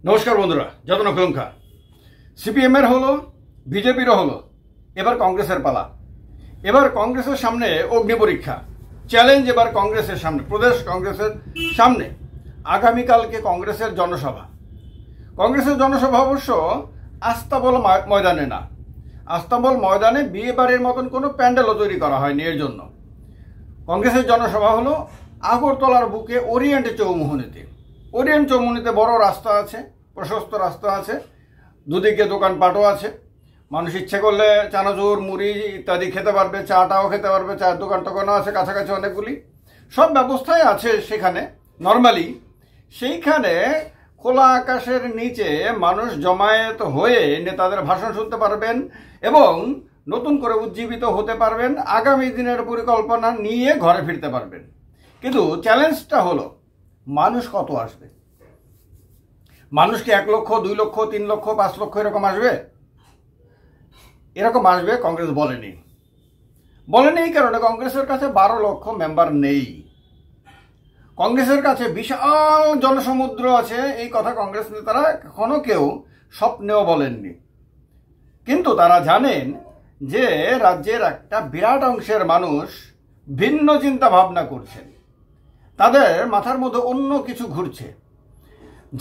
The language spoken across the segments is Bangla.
নমস্কার বন্ধুরা, যতন কলঙ্কা সিপিএমের হলো, বিজেপিরও হলো, এবার কংগ্রেসের পালা। এবার কংগ্রেসের সামনে অগ্নি পরীক্ষা, চ্যালেঞ্জ এবার কংগ্রেসের সামনে, প্রদেশ কংগ্রেসের সামনে। আগামীকালকে কংগ্রেসের জনসভা। কংগ্রেসের জনসভা অবশ্য আস্তাবল ময়দানে না, আস্তাবল ময়দানে বিয়ে বাড়ির মতন কোনো প্যান্ডেলও তৈরি করা হয়নি। এর জন্য কংগ্রেসের জনসভা হলো আগরতলার বুকে ওরিয়েন্ট চৌমুহনীতে। ওরিয়েন্ট চৌমুহনীতে বড় রাস্তা আছে, প্রশস্ত রাস্তা আছে, দুদিকে দোকানপাটও আছে। মানুষ ইচ্ছে করলে চানাচুর, মুড়ি ইত্যাদি খেতে পারবে, চাটাও খেতে পারবে, চায়ের দোকান টোকানও আছে কাছাকাছি অনেকগুলি, সব ব্যবস্থাই আছে সেখানে নর্মালি। সেইখানে খোলা আকাশের নিচে মানুষ জমায়েত হয়ে নেতাদের ভাষণ শুনতে পারবেন এবং নতুন করে উজ্জীবিত হতে পারবেন, আগামী দিনের পরিকল্পনা নিয়ে ঘরে ফিরতে পারবেন। কিন্তু চ্যালেঞ্জটা হলো মানুষ কত আসবে? মানুষ কি 1 লক্ষ, 2 লক্ষ, 3 লক্ষ, 5 লক্ষ এরকম আসবে? এরকম আসবে কংগ্রেস বলেনি। এই কারণে কংগ্রেসের কাছে 12 লক্ষ মেম্বার নেই। কংগ্রেসের কাছে বিশাল জনসমুদ্র আছে, এই কথা কংগ্রেস নেতারা কখনো কেউ স্বপ্নেও বলেননি। কিন্তু তারা জানেন যে রাজ্যের একটা বিরাট অংশের মানুষ ভিন্ন চিন্তা ভাবনা করছেন, তাদের মাথার মধ্যে অন্য কিছু ঘুরছে।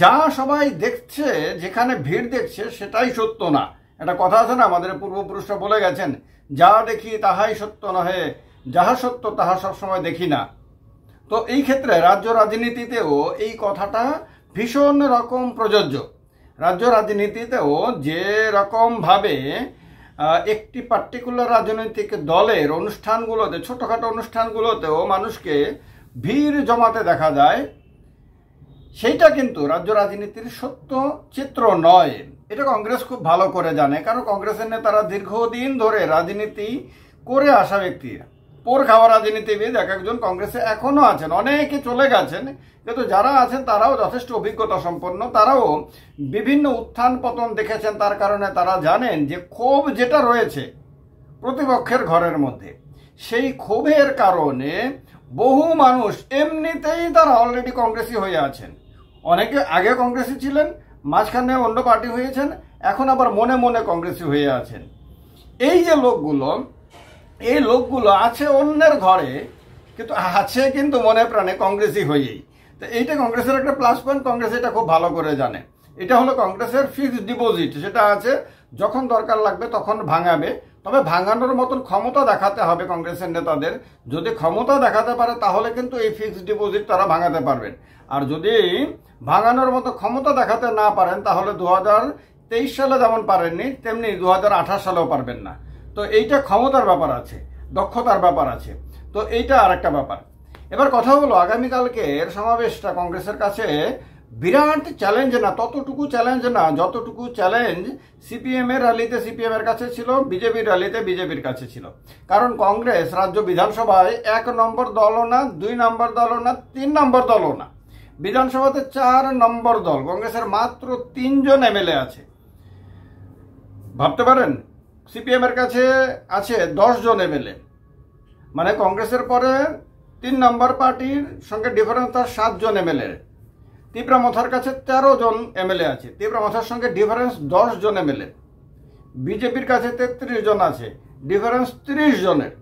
যা সবাই দেখছে, যেখানে ভিড় দেখছে, সেটাই সত্য না। একটা কথা আছে না, আমাদের পূর্বপুরুষরা বলে গেছেন, যা দেখি তাহাই সত্য নহে, যাহা সত্য তাহা সবসময় দেখি না। তো এই ক্ষেত্রে রাজ্য রাজনীতিতেও এই কথাটা ভীষণ রকম প্রযোজ্য। রাজ্য রাজনীতিতেও যে রকমভাবে একটি পার্টিকুলার রাজনৈতিক দলের অনুষ্ঠানগুলোতে, ছোটোখাটো অনুষ্ঠানগুলোতেও মানুষকে ভিড় জমাতে দেখা যায়, সেইটা কিন্তু রাজ্য রাজনীতির সত্য চিত্র নয়। এটা কংগ্রেস খুব ভালো করে জানে, কারণ কংগ্রেসের নেতারা দীর্ঘদিন ধরে রাজনীতি করে আসা ব্যক্তি, পোর খাওয়া রাজনীতিবিদ এক একজন কংগ্রেসে এখনো আছেন, অনেকে চলে গেছেন, কিন্তু যারা আছেন তারাও যথেষ্ট অভিজ্ঞতা সম্পন্ন, তারাও বিভিন্ন উত্থান পতন দেখেছেন। তার কারণে তারা জানেন যে ক্ষোভ যেটা রয়েছে প্রতিপক্ষের ঘরের মধ্যে, সেই ক্ষোভের কারণে বহু মানুষ এমনিতেই তারা অলরেডি কংগ্রেসি হয়ে আছেন। অনেকে আগে কংগ্রেসি ছিলেন, মাঝখানে অন্য পার্টি হয়েছেন, এখন আবার মনে মনে কংগ্রেসি হয়ে আছেন। এই যে লোকগুলো, এই লোকগুলো আছে অন্যের ঘরে, কিন্তু আছে কিন্তু মনে প্রাণে কংগ্রেসি হয়েই। তো এইটা কংগ্রেসের একটা প্লাস পয়েন্ট, কংগ্রেস এটা খুব ভালো করে জানে। এটা হলো কংগ্রেসের ফিক্সড ডিপোজিট, সেটা আছে, যখন দরকার লাগবে তখন ভাঙাবে। তবে ভাঙানোর মতন ক্ষমতা দেখাতে হবে কংগ্রেসের নেতাদের। যদি ক্ষমতা দেখাতে পারে তাহলে কিন্তু এই ফিক্সড ডিপোজিট তারা ভাঙাতে পারবেন। আর যদি ভাঙানোর মতো ক্ষমতা দেখাতে না পারেন, তাহলে 2023 সালে যেমন পারেননি, তেমনি 2028 সালেও পারবেন না। তো এইটা ক্ষমতার ব্যাপার আছে, দক্ষতার ব্যাপার আছে। তো এইটা আর একটা ব্যাপার। এবার কথা হলো, আগামীকালকের সমাবেশটা কংগ্রেসের কাছে বিরাট চ্যালেঞ্জ না, ততটুকু চ্যালেঞ্জ না যতটুকু চ্যালেঞ্জ সিপিএম এর র্যালিতে সিপিএম এর কাছে ছিল, বিজেপির র্যালিতে বিজেপির কাছে ছিল। কারণ কংগ্রেস রাজ্য বিধানসভায় 1 নম্বর দলও না, 2 নম্বর দলও না, 3 নম্বর দলও না, বিধানসভাতে 4 নম্বর দল। কংগ্রেসের মাত্র 3 জন এমএলএ আছে। ভাবতে পারেন, সিপিএম এর কাছে আছে 10 জন এমএলএ, মানে কংগ্রেসের পরে 3 নম্বর পার্টির সঙ্গে ডিফারেন্স তার 7 জন এমএলএ। তিপ্রামথার কাছে 13 জন এমএলএ আছে, তিপ্রামথার সঙ্গে ডিফারেন্স 10 জন এমএলএ। বিজেপির কাছে 33 জন আছে, ডিফারেন্স 30 জনের।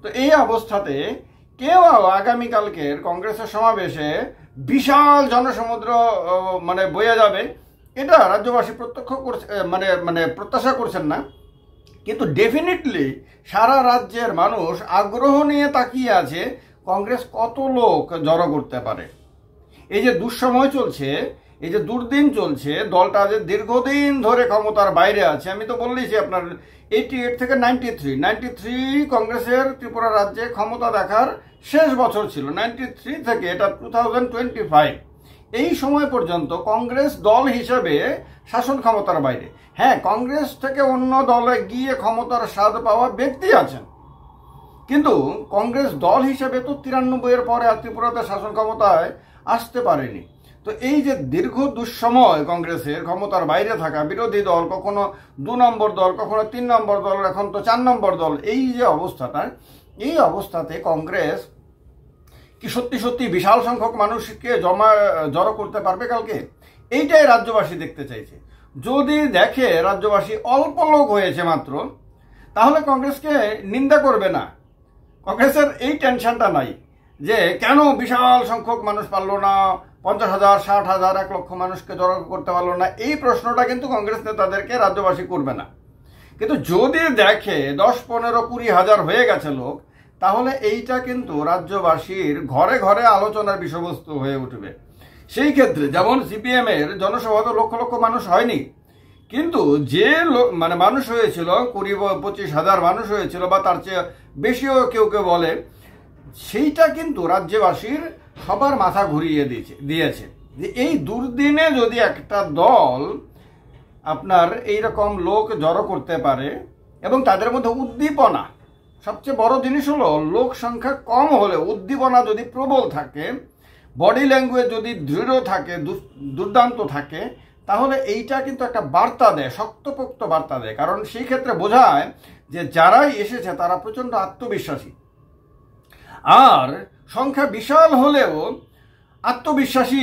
তো এই অবস্থাতে কেউ আগামীকালকের কংগ্রেসের সমাবেশে বিশাল জনসমুদ্র মানে বয়ে যাবে, এটা রাজ্যবাসী প্রত্যক্ষ করছে, মানে প্রত্যাশা করছেন না। কিন্তু ডেফিনেটলি সারা রাজ্যের মানুষ আগ্রহ নিয়ে তাকিয়ে আছে কংগ্রেস কত লোক জড়ো করতে পারে। এই যে দুঃসময় চলছে, এই যে দুর্দিন চলছে, দলটা যে দীর্ঘদিন ধরে ক্ষমতার বাইরে আছে। আমি তো বললেছি আপনার 88 থেকে 93 কংগ্রেসের ত্রিপুরা রাজ্যে ক্ষমতা দেখার শেষ বছর ছিল। 93 থেকে এটা 2025, এই সময় পর্যন্ত কংগ্রেস দল হিসেবে শাসন ক্ষমতার বাইরে। হ্যাঁ, কংগ্রেস থেকে অন্য দলে গিয়ে ক্ষমতার স্বাদ পাওয়া ব্যক্তি আছেন, কিন্তু কংগ্রেস দল হিসেবে তো 93 এর পরে আর ত্রিপুরাতে শাসন ক্ষমতায় আসতে পারেনি। তো এই যে দীর্ঘ দুঃসময় কংগ্রেসের ক্ষমতার বাইরে থাকা, বিরোধী দল, কখনো 2 নম্বর দল, কখনো 3 নম্বর দল, এখন তো 4 নম্বর দল, এই যে অবস্থাটা, এই অবস্থাতে কংগ্রেস কি সত্যি সত্যি বিশাল সংখ্যক মানুষকে জড়ো করতে পারবে কালকে? এইটাই রাজ্যবাসী দেখতে চাইছে। যদি দেখে রাজ্যবাসী অল্প লোক হয়েছে মাত্র, তাহলে কংগ্রেসকে নিন্দা করবে না। কংগ্রেসের এই টেনশনটা নাই যে কেন বিশাল সংখ্যক মানুষ পারলো না, 50,000, 60,000, 1 লক্ষ মানুষকে জড়ো করতে পারলো না, এই প্রশ্নটা কিন্তু কংগ্রেস নেতাদেরকে রাজ্যবাসী করবে না। কিন্তু যদি দেখে 10, 15, 20,000 হয়ে গেছে লোক, তাহলে এইটা কিন্তু রাজ্যবাসীর ঘরে ঘরে আলোচনার বিষয়বস্তু হয়ে উঠবে। সেই ক্ষেত্রে যেমন সিপিএম এর জনসভা তো লক্ষ লক্ষ মানুষ হয়নি, কিন্তু যে মানুষ হয়েছিল 20-25,000 মানুষ হয়েছিল বা তার চেয়ে বেশিও কেউ কেউ বলে, সেইটা কিন্তু রাজ্যবাসীর সবার মাথা ঘুরিয়ে দিয়েছে যে এই দুর্দিনে যদি একটা দল আপনার এইরকম লোক জড়ো করতে পারে এবং তাদের মধ্যে উদ্দীপনা, সবচেয়ে বড় জিনিস হলো লোক সংখ্যা কম হলে উদ্দীপনা যদি প্রবল থাকে, বডি ল্যাঙ্গুয়েজ যদি দৃঢ় থাকে, দুর্দান্ত থাকে, তাহলে এইটা কিন্তু একটা বার্তা দেয়, শক্তপোক্ত বার্তা দেয়। কারণ সেই ক্ষেত্রে বোঝায় যে যারাই এসেছে তারা প্রচণ্ড আত্মবিশ্বাসী। আর সংখ্যা বিশাল হলেও আত্মবিশ্বাসী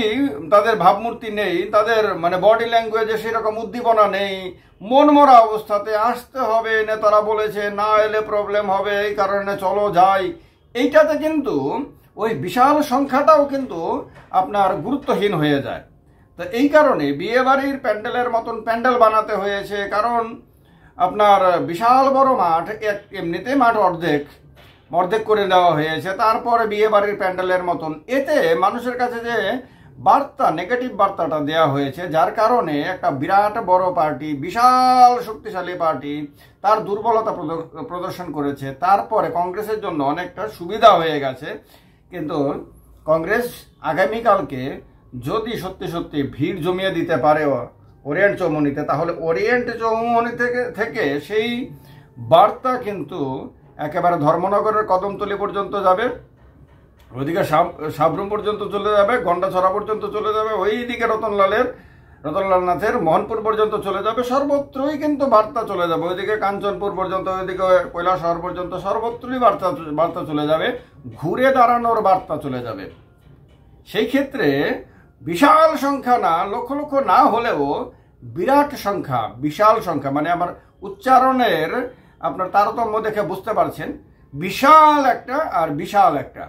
তাদের ভাবমূর্তি নেই, তাদের বডি ল্যাঙ্গুয়েজে সেরকম উদ্দীপনা নেই, মনমরা অবস্থাতে আসতে হবে, নেতারা বলেছে না এলে প্রবলেম হবে, এই কারণে চলো যাই, এইটাতে কিন্তু ওই বিশাল সংখ্যাটাও কিন্তু আপনার গুরুত্বহীন হয়ে যায়। তো এই কারণে বিয়ে বাড়ির প্যান্ডেলের মতন প্যান্ডেল বানাতে হয়েছে, কারণ আপনার বিশাল বড় মাঠ, এমনিতে মাঠ অর্ধেক করে দেওয়া হয়েছে, তারপরে বিয়ে বাড়ির প্যান্ডেলের মতন। এতে মানুষের কাছে যে বার্তা, নেগেটিভ বার্তাটা দেওয়া হয়েছে, যার কারণে একটা বিরাট বড় পার্টি, বিশাল শক্তিশালী পার্টি তার দুর্বলতা প্রদর্শন করেছে। তারপরে কংগ্রেসের জন্য অনেকটা সুবিধা হয়ে গেছে। কিন্তু কংগ্রেস আগামীকালকে যদি সত্যি সত্যি ভিড় জমিয়ে দিতে পারে ওরিয়েন্ট চৌমুহনীতে, তাহলে ওরিয়েন্ট চৌমুহনী থেকে সেই বার্তা কিন্তু একেবারে ধর্মনগরের কদমতলী পর্যন্ত যাবে, ওইদিকে সাবরুম পর্যন্ত চলে যাবে, গন্ডাছড়া পর্যন্ত চলে যাবে, ওইদিকে রতনলালনাথের মোহনপুর পর্যন্ত চলে যাবে, সর্বত্রই কিন্তু বার্তা চলে যাবে, ওইদিকে কাঞ্চনপুর পর্যন্ত, ওইদিকে কৈলাসহর পর্যন্ত, সর্বত্রই বার্তা চলে যাবে, ঘুরে দাঁড়ানোর বার্তা চলে যাবে। সেই ক্ষেত্রে বিশাল সংখ্যা না, লক্ষ লক্ষ না হলেও বিরাট সংখ্যা, বিশাল সংখ্যা, আমার উচ্চারণের আপনার তারতম্য দেখে বুঝতে পারছেন, বিশাল একটা আর বিশাল একটা,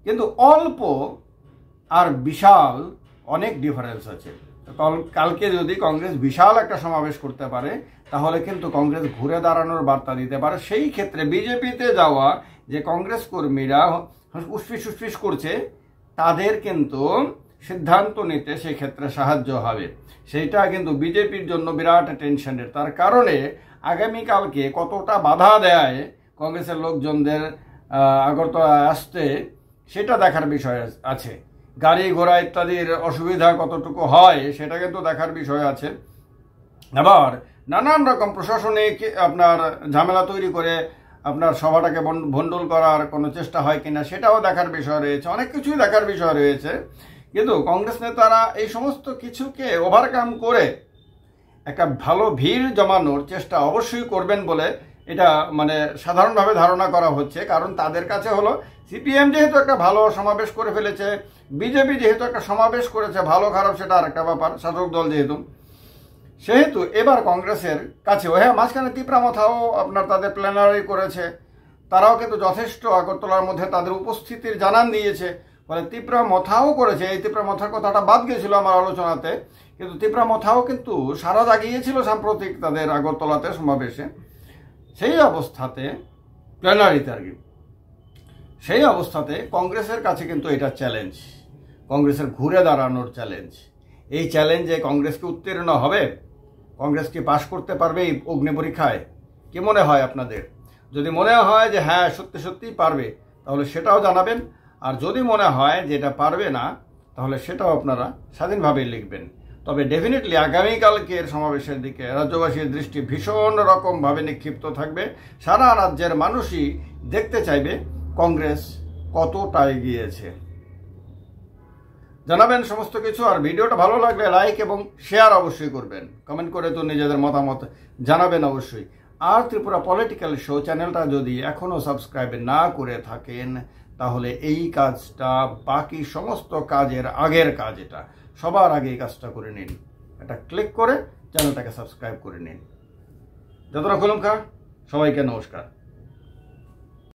কিন্তু অল্প আর বিশাল অনেক ডিফারেন্স আছে। কালকে যদি কংগ্রেস বিশাল একটা সমাবেশ করতে পারে, তাহলে কিন্তু কংগ্রেস ঘুরে দাঁড়ানোর বার্তা দিতে পারে। সেই ক্ষেত্রে বিজেপিতে যাওয়া যে কংগ্রেস কর্মীরা উসফিস করছে, তাদের কিন্তু সিদ্ধান্ত নিতে সেই ক্ষেত্রে সাহায্য হবে। সেইটা কিন্তু বিজেপির জন্য বিরাট টেনশনের। তার কারণে আগামীকালকে কতটা বাধা দেয় কংগ্রেসের লোকজনদের আগরতলা আসতে, সেটা দেখার বিষয় আছে। গাড়ি ঘোড়া ইত্যাদির অসুবিধা কতটুকু হয় সেটা কিন্তু দেখার বিষয় আছে। আবার নানান রকম প্রশাসনিক আপনার ঝামেলা তৈরি করে আপনার সভাটাকে ভণ্ডুল করার কোনো চেষ্টা হয় কিনা সেটাও দেখার বিষয় রয়েছে, অনেক কিছুই দেখার বিষয় রয়েছে। কিন্তু কংগ্রেস নেতারা এই সমস্ত কিছুকে ওভারকাম করে একটা ভালো ভিড় জমানোর চেষ্টা অবশ্যই করবেন বলে এটা সাধারণভাবে ধারণা করা হচ্ছে। কারণ তাদের কাছে হলো সিপিএম যেহেতু একটা ভালো সমাবেশ করে ফেলেছে, বিজেপি যেহেতু একটা সমাবেশ করেছে, ভালো খারাপ সেটা আর একটা ব্যাপার, শাসক দল সেহেতু এবার কংগ্রেসের কাছেও, হ্যাঁ মাঝখানে তিপ্রামথাও আপনার তাদের প্ল্যানারি করেছে, তারাও কিন্তু যথেষ্ট আগরতলার মধ্যে তাদের উপস্থিতির জানান দিয়েছে, ফলে তিপ্রামথাও করেছে। এই তিপ্রামথার কথাটা বাদ গিয়েছিল আমার আলোচনাতে, কিন্তু তিপ্রামথাও কিন্তু সারা জাগিয়েছিল সাম্প্রতিক তাদের আগরতলাতে সমাবেশে। সেই অবস্থাতে প্ল্যানারিতে সেই অবস্থাতে কংগ্রেসের কাছে কিন্তু এটা চ্যালেঞ্জ, কংগ্রেসের ঘুরে দাঁড়ানোর চ্যালেঞ্জ। এই চ্যালেঞ্জে কংগ্রেস কি উত্তীর্ণ হবে? কংগ্রেস কি পাশ করতে পারবে এই অগ্নি পরীক্ষায়? কি মনে হয় আপনাদের? যদি মনে হয় যে হ্যাঁ সত্যি সত্যিই পারবে, তাহলে সেটাও জানাবেন। আর যদি মনে হয় যে এটা পারবে না, তাহলে সেটাও আপনারা স্বাধীনভাবেই লিখবেন। তবে ডেফিনেটলি আগামীকালকের সমাবেশের দিকে রাজ্যবাসীর দৃষ্টি ভীষণ রকমভাবে নিক্ষিপ্ত থাকবে। সারা রাজ্যের মানুষই দেখতে চাইবে কংগ্রেস কতটা এগিয়েছে। জানাবেন সমস্ত কিছু। আর ভিডিওটা ভালো লাগলে লাইক এবং শেয়ার অবশ্যই করবেন, কমেন্ট করে তো নিজেদের মতামত জানাবেন অবশ্যই। আর ত্রিপুরা পলিটিক্যাল শো চ্যানেলটা যদি এখনও সাবস্ক্রাইব না করে থাকেন, তাহলে এই কাজটা বাকি সমস্ত কাজের আগের কাজ, এটা সবার আগে এই কাজটা করে নিন, এটা ক্লিক করে চ্যানেলটাকে সাবস্ক্রাইব করে নিন। যতটা খুলুম খা, সবাইকে নমস্কার।